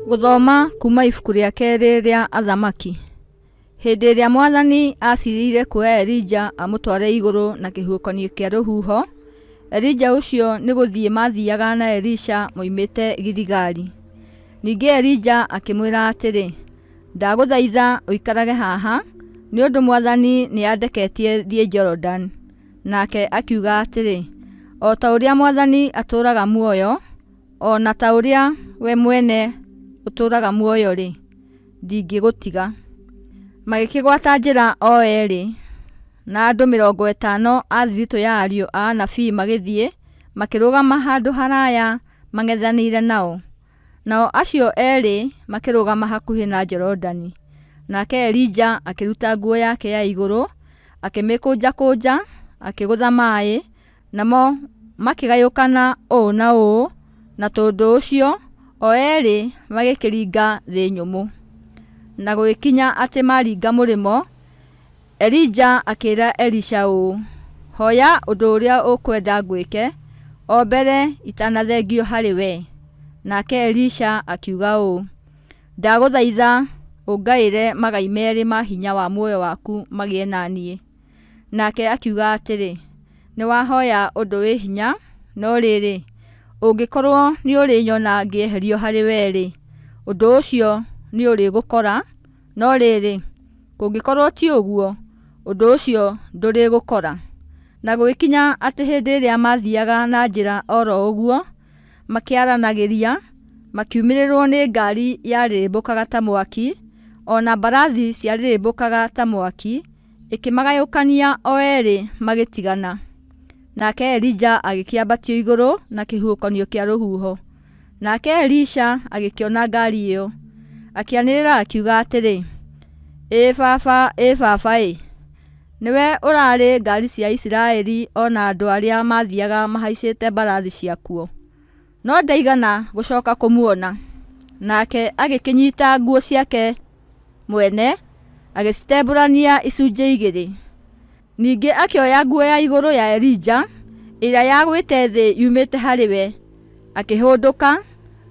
Gũthoma kuma ibuku rĩa kerĩ rĩa Athamaki. Hĩndĩ ĩrĩa Mwathani acirĩire kuoya Elija amũtware igũrũ na kĩhuhũkanio kĩa rũhuho, Elija ũcio nĩ gũthiĩ mathiaga na Elisha moimĩte Giligari. Ningĩ Elija akĩmwĩra atĩrĩ, ndagũthaitha ũikarage haha, nĩ ũndũ Mwathani nĩ andeketie thiĩ Jordan. Nake akiuga atĩrĩ, o ta ũrĩa Mwathani atũũraga muoyo, o na ta ũrĩa we mwene ũtũũraga muoyo-rĩ, ndingĩgũtiga. Magĩkĩgwata njĩra o erĩ, na andũ 50 a thiritũ ya ariũ a anabii magĩthiĩ, makĩrũgama handũ haraya mang'ethanĩire nao. Nao acio erĩ makĩrũgama hakuhĩ na Jorodani. Nake Elija akĩruta nguo yake ya igũrũ, akĩmĩkũnja, akĩgũtha maaĩ, namo makĩgayũkana ũũ na ũũ, na tondũ ũcio o erĩ magĩkĩringa thĩ nyũmũ. Na gũgĩkinya atĩ maringa mũrĩmo, Elija akĩĩra Elisha ũũ, hoya ũndũ ũrĩa ũkwenda ngwĩke, o mbere itanathengio harĩ we. Nake Elisha akiuga ũũ, ndagũthaitha ũngaĩre magai merĩ ma hinya wa muoyo waku magĩe na niĩ. Nake akiuga atĩrĩ, nĩ wahoya ũndũ wĩ hinya, no rĩrĩ, ũngĩkorwo nĩ ũrĩnyona ngĩeherio harĩ we-rĩ, ũndũ ũcio nĩ ũrĩgũkora, no rĩrĩ, kũngĩkorwo ti ũguo, ũndũ ũcio ndũrĩgũkora. Na gũgĩkinya atĩ hĩndĩ ĩrĩa mathiaga na njĩra oro ũguo, makĩaranagĩria, makiumĩrĩrwo nĩ ngari yarĩrĩmbũkaga ta mwaki, o na mbarathi ciarĩrĩmbũkaga ta mwaki, ĩkĩmagayũkania o erĩ magĩtigana. Nake Elija agĩkĩambatio igũrũ na kĩhuhũkanio kĩa rũhuho. Nake Elisha agĩkĩona ngari ĩyo, akĩanĩrĩra akiuga atĩrĩ, ĩ baba, nĩwe ũrarĩ ngari cia Isiraeli o na andũ arĩa mathiaga mahaicĩte mbarathi ciakuo. No ndaigana gũcoka kũmuona. Nake agĩkĩnyita nguo ciake mwene, agĩcitembũrania icunjĩ igĩrĩ. Ningĩ akĩoya nguo ya igũrũ ya Elija, ĩrĩa yagwĩte thĩ yumĩte harĩ we, akĩhũndũka,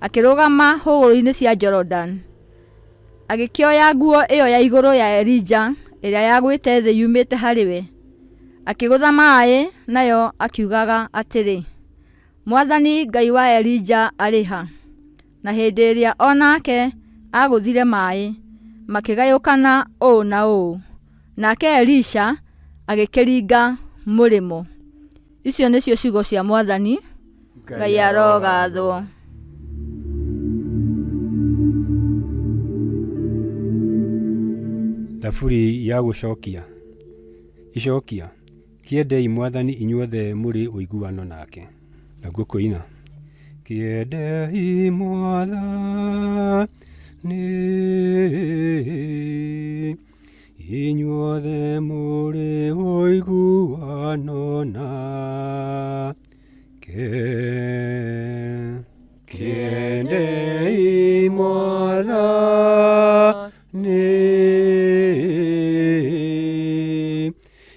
akĩrũgama hũgũrũrũ-inĩ cia Jordan. Agĩkĩoya nguo ĩyo ya igũrũ ya Elija, ĩrĩa yagwĩte thĩ yumĩte harĩ we, akĩgũtha maaĩ, nayo akiugaga atĩrĩ, Mwathani Ngai wa Elija arĩ ha? Na hĩndĩ ĩrĩa onake agũthire maaĩ, makĩgayũkana ũũ na ũũ. Nake Elisha agĩkĩringa mũrĩmo. Icio nĩcio ciugo cia Mwathani. Ngai arogathwo. Thaburi ya gũcokia. Icokia, kĩendei Mwathani inyuothe mũrĩ ũiguano nake. Na ngũkũina. Kĩendei Mwathani inyuothe mũrĩ ũiguano nake. Kĩendei Mwathani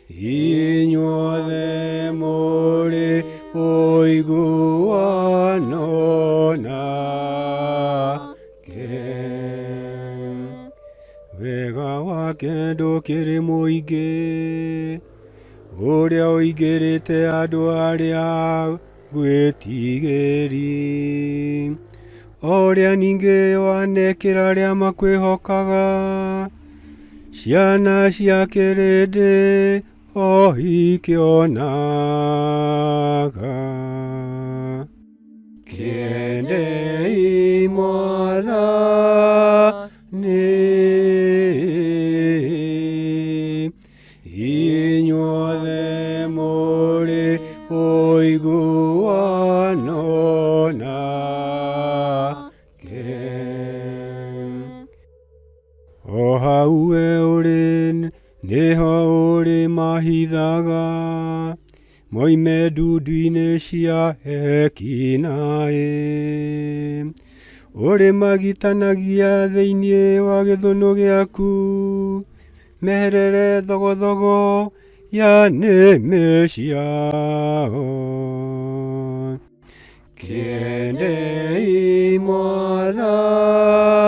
inyuothe mũrĩ ũiguano nake. Wega wake ndũkĩrĩ mũingĩ, ũrĩa ũingĩrĩte andũ arĩa gwĩtigĩri, ũrĩa ningĩ wanekĩra arĩa makwĩhokaga, ciana cia kĩrĩndĩ o ikĩonaga. Kĩendei Mwathani inyuothe mũrĩ ũiguano nake. O hau we ũrĩ nĩho ũrĩ mahithaga, moime ndundu-inĩ cia ekinaĩ. Ũrĩ magitanagia thĩinĩ wa gĩthũnũ gĩaku, meherere thogothogo ya nĩmĩ ciao. Kĩendei Mwathani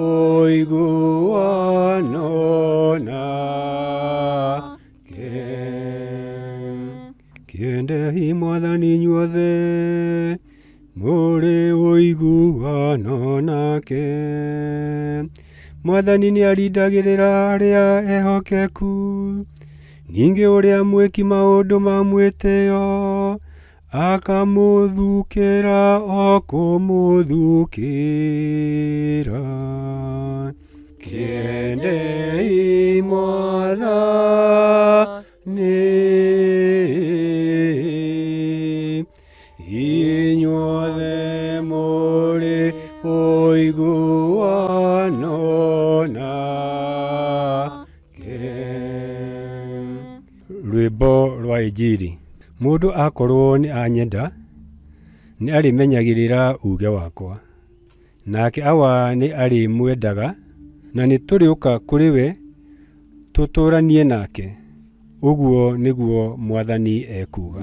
ũiguano nake. Kĩendei Mwathani inyuothe mũrĩ ũiguano nake. Mwathani nĩarindagĩrĩra arĩa ehokeku, ningĩ ũrĩa mwĩki maũndũ ma mwĩtĩo akamũthukĩra o kũmũthukĩra. Kĩendei Mwathani inyuothe mũrĩ ũiguano nake. Rwĩmbo rwa Injili. Mũndũ akorwo nĩ anyenda, nĩ arĩmenyagĩrĩra uge wakwa, nake awa nĩ arĩmwendaga, na nĩ tũrĩũka kũrĩ we tũtũranie nake. Ũguo nĩguo Mwathani ekuga.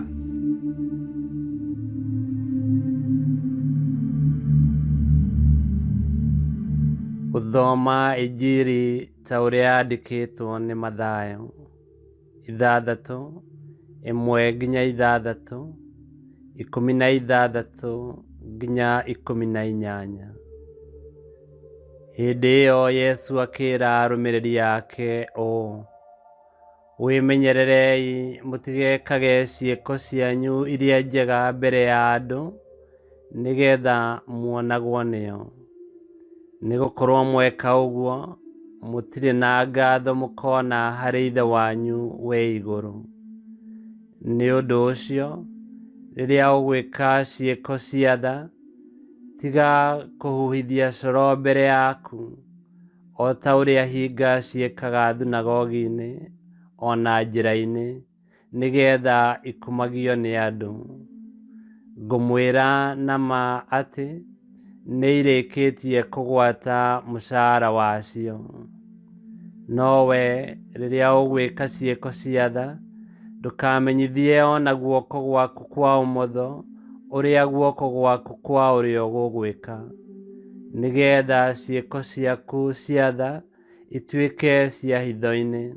Gũthoma Injili ta ũrĩa yandĩkĩtwo nĩ Mathayo 6:1-6, 16-18. Hĩndĩ ĩyo Yesu akĩĩra arũmĩrĩri ake ũũ: "Wĩmenyererei mũtigekage ciĩko cianyu iria njega mbere ya andũ, nĩgetha muonagwo nĩo. Nĩgũkorwo mweka ũguo, mũtirĩ na ngatho mũkona harĩ Ithe wanyu wĩ igũrũ. Nĩ ũndũ ũcio, rĩrĩa ũgwĩka ciĩko cia tha, tiga kũhuhithia coro mbere yaku, o ta ũrĩa ahinga ciĩkaga thunagogi-inĩ o na njĩra-inĩ, nĩgetha ikumagio nĩ andũ. Ngũmwĩra na ma atĩ nĩ irĩkĩtie kũgwata mũcaara wacio. No we, rĩrĩa ũgwĩka ciĩko cia tha, ndũkamenyithie o na guoko gwaku kwa ũmotho ũrĩa guoko gwaku kwa ũrĩo gũgwĩka, nĩgetha ciĩko ciaku cia tha ituĩke cia hitho-inĩ.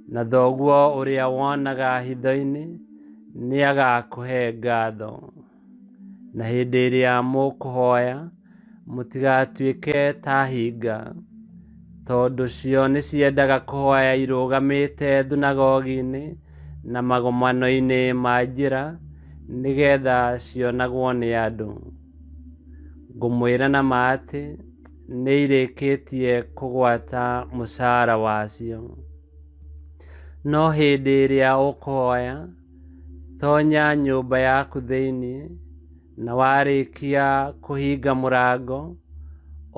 Na thoguo ũrĩa wonaga hitho-inĩ nĩ agakũhe ngatho. Na hĩndĩ ĩrĩa mũkũhoya, mũtigatuĩke ta hinga, tondũ cio nĩ ciendaga kũhoya irũgamĩte thunagogi-inĩ na magomano-inĩ ma njĩra, nĩgetha cionagwo nĩ andũ. Ngũmwĩra na ma atĩ nĩ irĩkĩtie kũgwata mũcaara wacio. No hĩndĩ ĩrĩa ũkũhoya, tonya nyũmba yaku thĩinĩ, na warĩkia kũhinga mũrango,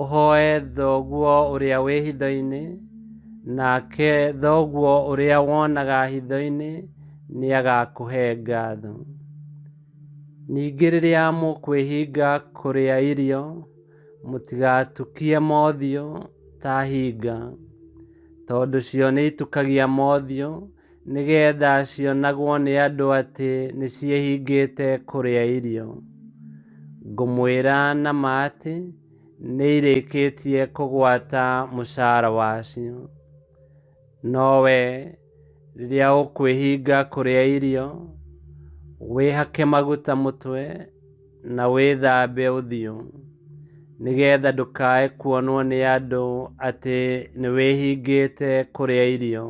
ũhoe thoguo ũrĩa wĩ hitho-inĩ, nake thoguo ũrĩa wonaga hitho-inĩ nĩ agakũhe ngatho. Ningĩ rĩrĩa mũkwĩhinga kũrĩa irio, mũtigatukie mothiũ ta hinga, tondũ cio nĩ itukagia mothiũ, nĩgetha cionagwo nĩ andũ atĩ nĩ ciĩhingĩte kũrĩa irio. Ngũmwĩra na ma atĩ nĩ irĩkĩtie kũgwata mũcaara wacio. No we, rĩrĩa ũkwĩhinga kũrĩa irio, wĩhake maguta mũtwe na wĩthambe ũthiũ, nĩgetha ndũkae kuonwo nĩ andũ atĩ nĩ wĩhingĩte kũrĩa irio,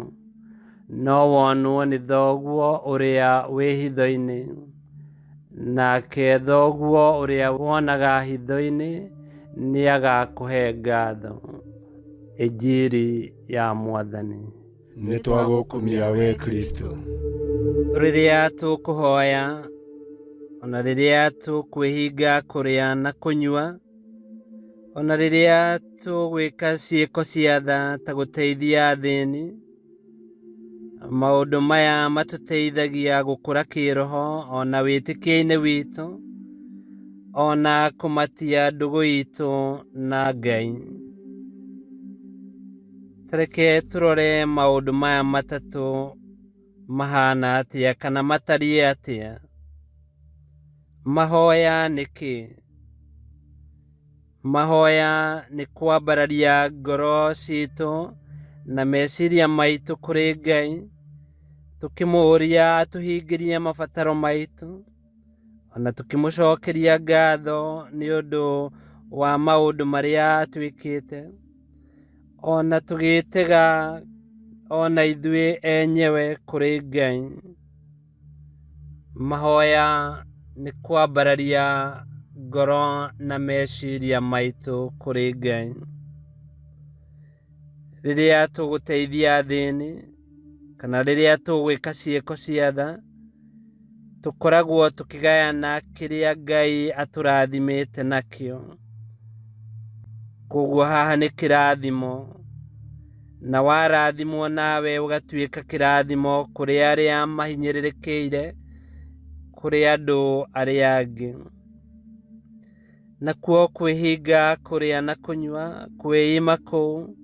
no wonwo nĩ thoguo ũrĩa wĩ hitho-inĩ. Nake thoguo ũrĩa wonaga hitho-inĩ nĩ agakũhe ngatho. Injili ya Mwathani. Nĩ twagũkumia we Kristo. Rĩrĩa tũkũhoya, ona rĩrĩa tũkwĩhinga kũrĩa na kũnyua, ona rĩrĩa tũgwĩka ciĩko cia tha ta gũteithia athĩni, maũndũ maya matũteithagia gũkũra kĩroho ona wĩtĩkia-inĩ witũ, ona kũmatia ndũgũ itũ na Ngai. Tareke tũrore maũndũ maya matatũ mahana atĩa kana matariĩ atĩa. Mahoya nĩkĩ? mahoya nĩ kwambararia ngoro citũ na meciria maitũ kũrĩ Ngai, tũkĩmũũria atũhingĩrie mabataro maitũ, ona tũkĩmũcokeria ngatho nĩ ũndũ wa maũndũ marĩa atwĩkĩte, ona tũgĩtega ona ithuĩ enyewe kũrĩ Ngai. Mahoya nĩ kwambararia ngoro na meciria maitũ kũrĩ Ngai. Rĩrĩa tũgũteithia athĩni kana rĩrĩa tũgwĩka ciĩko cia tha, tũkoragwo tũkĩgayana kĩrĩa Ngai atũrathimĩte nakĩo. Koguo haha nĩ kĩrathimo, na warathimwo nawe ũgatuĩka kĩrathimo kũrĩ arĩa mahinyĩrĩrĩkĩire, kũrĩ andũ arĩa angĩ. Nakuo kwĩhinga kũrĩa na kũnyua, kwĩima kũu,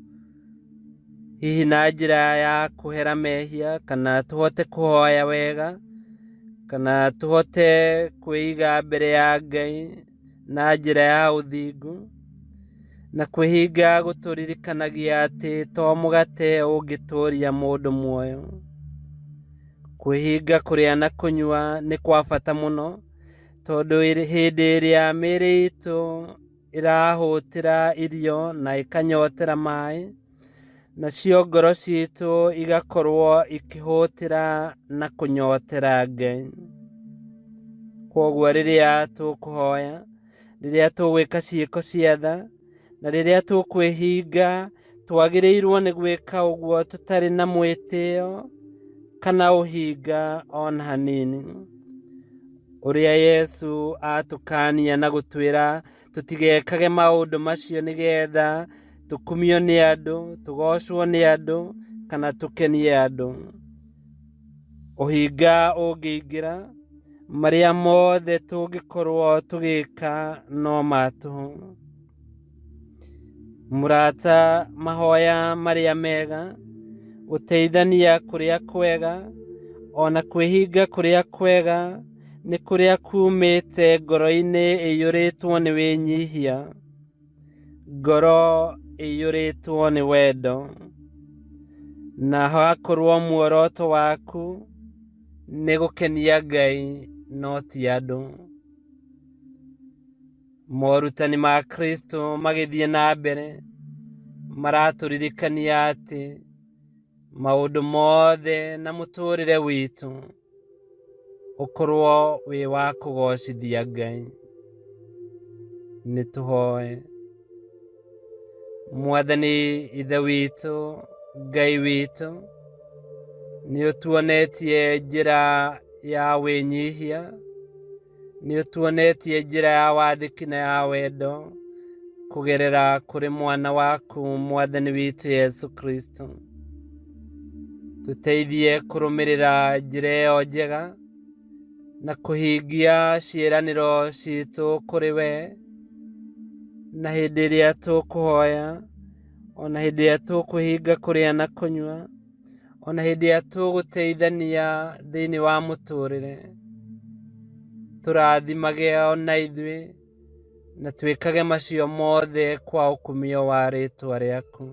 hihi na njĩra ya kũhera mehia, kana tũhote kũhoya wega, kana tũhote kwĩiga mbere ya Ngai na njĩra ya ũthingu, na kwĩhinga gũtũririkanagia atĩ to mũgate ũngĩtũria mũndũ muoyo. Kwĩhinga kũrĩa na kũnyua nĩ kwa bata mũno, tondũ hĩndĩ ĩrĩa mĩĩrĩ itũ ĩrahũtĩra irio na ĩkanyotera maĩ, nacio ngoro citũ igakorwo ikĩhũtĩra na kũnyotera Ngai. Koguo rĩrĩa tũkũhoya, rĩrĩa tũgwĩka ciĩko cia tha, na rĩrĩa tũkwĩhinga, twagĩrĩirwo nĩ gwĩka ũguo tũtarĩ na mwĩtĩo kana ũhinga ona hanini. Ũrĩa Yesu atũkania na gũtwĩra tũtigekage maũndũ macio nĩgetha tũkumio nĩ andũ, tũgocwo nĩ andũ, kana tũkenie andũ. Ũhinga ũngĩingĩra, marĩa mothe tũngĩkorwo tũgĩka no matũhũ. Mũrata, mahoya marĩa mega, gũteithania kũrĩa kwega, ona kwĩhinga kũrĩa kwega, nĩ kũrĩa kumĩte ngoro-inĩ ĩiyũrĩtwo nĩ wĩnyihia, ngoro ĩiyũrĩtwo nĩ wendo. Na hakorwo muoroto waku nĩ gũkenia Ngai no ti andũ. Morutani ma Kristo magĩthiĩ na mbere, maratũririkania atĩ maũndũ mothe na mũtũrĩre witũ ũkorwo wĩ wa kũgocithia Ngai. Nĩ tũhoe. Mwathani Ithe witũ, Ngai witũ, nĩ ũtuonetie njĩra ya wĩnyihia, nĩ ũtuonetie njĩra ya wathĩki na ya wendo, kũgerera kũrĩ mwana waku Mwathani witũ Yesu Kristo. Tũteithie kũrũmĩrĩra njĩra ĩyo njega, na kũhingia ciĩranĩro citũ kũrĩ we, na hĩndĩ ĩrĩa tũkũhoya, ona hĩndĩ ĩrĩa tũkwĩhinga kũrĩa na kũnyua, ona hĩndĩ ĩrĩa tũgũteithania thĩinĩ wa mũtũrĩre, tũrathimage ona ithuĩ, na twĩkage macio mothe kwa ũkumio wa rĩĩtwa rĩaku.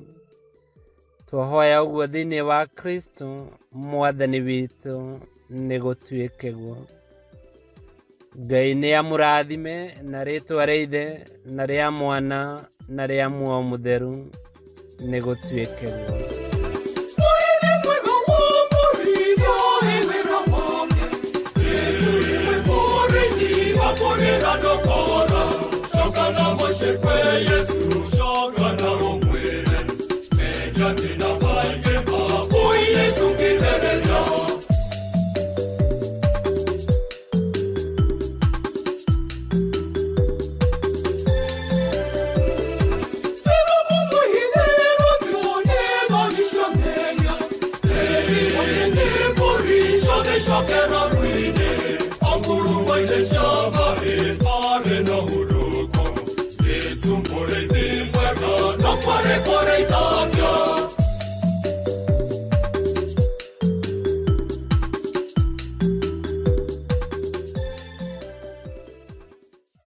Twahoya ũguo thĩinĩ wa Kristo Mwathani witũ, nĩ gũtuĩke guo. Ngai nĩ amũrathime na rĩĩtwa rĩa Ithe na rĩa Mwana na rĩa Muoyo Mũtheru, nĩ gũtuĩke guo. Shocker.